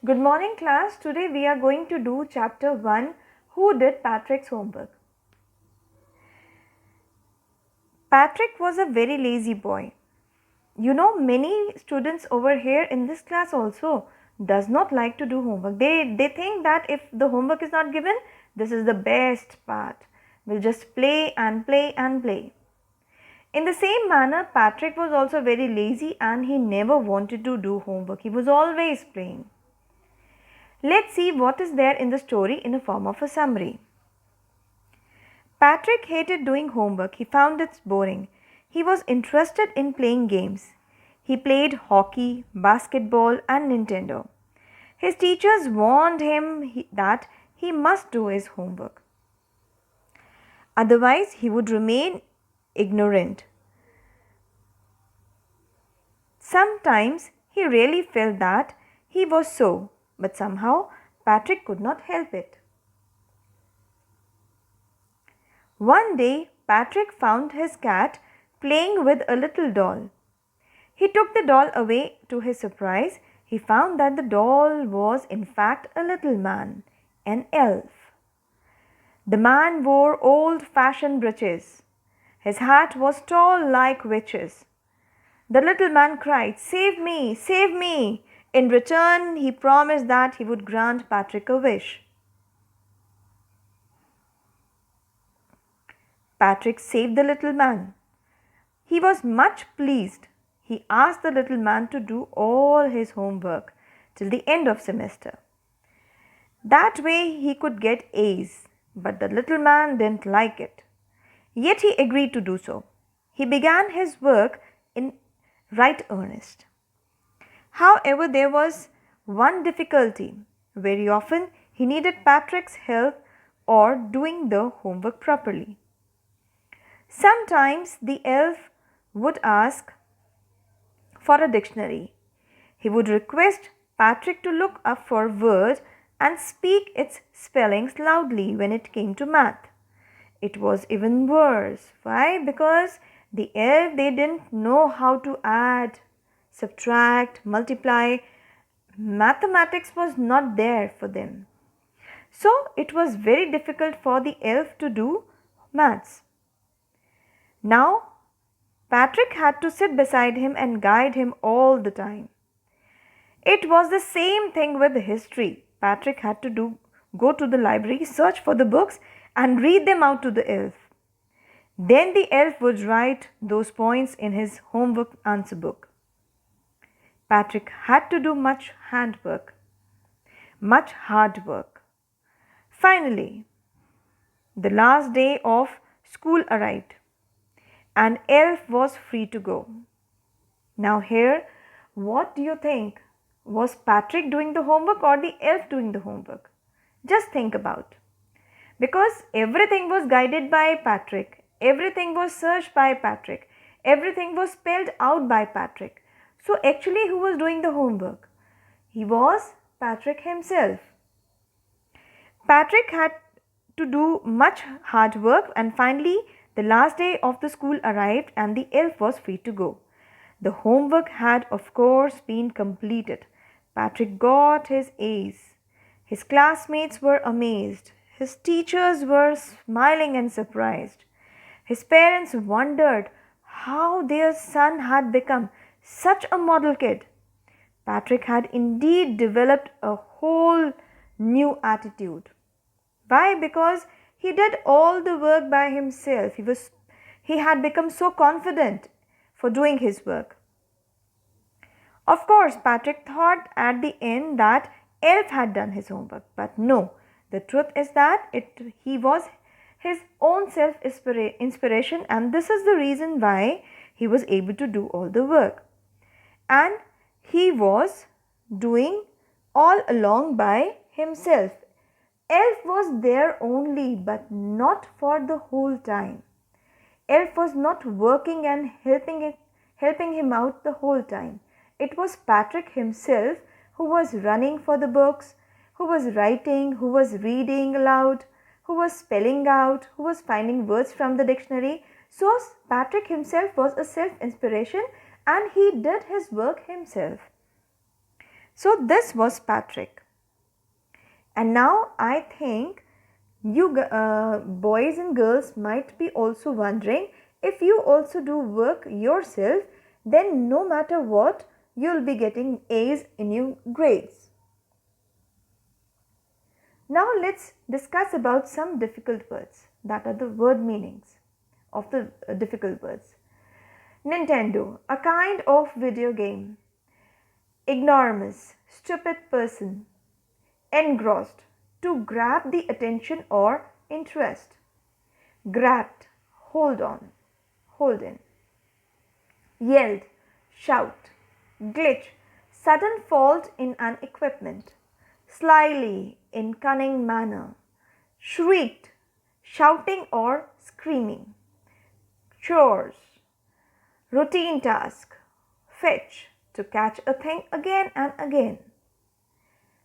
Good morning, class. Today we are going to do chapter 1. Who did Patrick's homework? Patrick was a very lazy boy. Many students over here in this class also does not like to do homework. They think that if the homework is not given, this is the best part. We'll just play and play and play. In the same manner, Patrick was also very lazy and he never wanted to do homework. He was always playing. Let's see what is there in the story in a form of a summary. Patrick hated doing homework. He found it boring. He was interested in playing games. He played hockey, basketball, and Nintendo. His teachers warned him that he must do his homework. Otherwise, he would remain ignorant. Sometimes he really felt that he was so, but somehow Patrick could not help it. One day, Patrick found his cat playing with a little doll. He took the doll away. To his surprise, he found that the doll was in fact a little man, an elf. The man wore old-fashioned breeches. His hat was tall like witches. The little man cried, "Save me! Save me!" In return, he promised that he would grant Patrick a wish. Patrick saved the little man. He was much pleased. He asked the little man to do all his homework till the end of semester. That way he could get A's, but the little man didn't like it. Yet he agreed to do so. He began his work in right earnest. However, there was one difficulty. Very often he needed Patrick's help or doing the homework properly. Sometimes the elf would ask for a dictionary. He would request Patrick to look up for words and speak its spellings loudly when it came to math. It was even worse. Why? Because the elf, they didn't know how to add, subtract, multiply. Mathematics was not there for them. So it was very difficult for the elf to do maths. Now, Patrick had to sit beside him and guide him all the time. It was the same thing with history. Patrick had to go to the library, search for the books, and read them out to the elf. Then the elf would write those points in his homework answer book. Patrick had to do much handwork, much hard work. Finally, the last day of school arrived, and elf was free to go. Now here, what do you think? Was Patrick doing the homework or the elf doing the homework? Just think about. Because everything was guided by Patrick, everything was searched by Patrick, everything was spelled out by Patrick. So actually, who was doing the homework? He was Patrick himself. Patrick had to do much hard work, and finally the last day of the school arrived and the elf was free to go. The homework had of course been completed. Patrick got his A's. His classmates were amazed. His teachers were smiling and surprised. His parents wondered how their son had become such a model kid. Patrick had indeed developed a whole new attitude. Why? Because he did all the work by himself. He had become so confident for doing his work. Of course, Patrick thought at the end that elf had done his homework, but no. The truth is that he was his own self-inspiration, and this is the reason why he was able to do all the work. And he was doing all along by himself. Elf was there only, but not for the whole time. Elf was not working and helping him out the whole time. It was Patrick himself who was running for the books, who was writing, who was reading aloud, who was spelling out, who was finding words from the dictionary. So Patrick himself was a self-inspiration and he did his work himself. So this was Patrick. And now I think you boys and girls might be also wondering, if you also do work yourself, then no matter what, you'll be getting A's in your grades. Now let's discuss about some difficult words, that are the word meanings of the difficult words. Nintendo, a kind of video game. Ignoramus, stupid person. Engrossed, to grab the attention or interest. Grabbed, hold on, hold in. Yelled, shout. Glitch, sudden fault in an equipment. Slyly, in cunning manner. Shrieked, shouting or screaming. Chores, routine task. Fetch, to catch a thing again and again.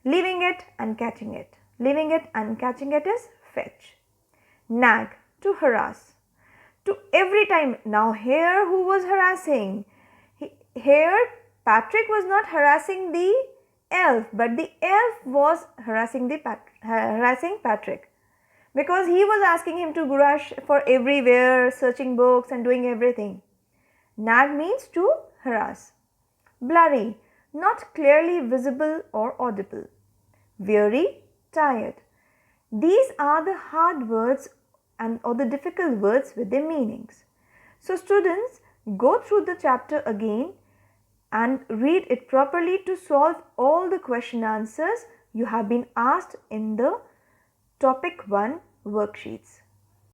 Leaving it and catching it. Leaving it and catching it is fetch. Nag, to harass. To every time. Now here who was harassing? Here Patrick was not harassing the elf, but the elf was harassing Patrick, because he was asking him to rush for everywhere, searching books and doing everything. Nag means to harass. Blurry, not clearly visible or audible. Weary, tired. These are the hard words or the difficult words with their meanings. So students, go through the chapter again and read it properly to solve all the question answers you have been asked in the topic 1 worksheets.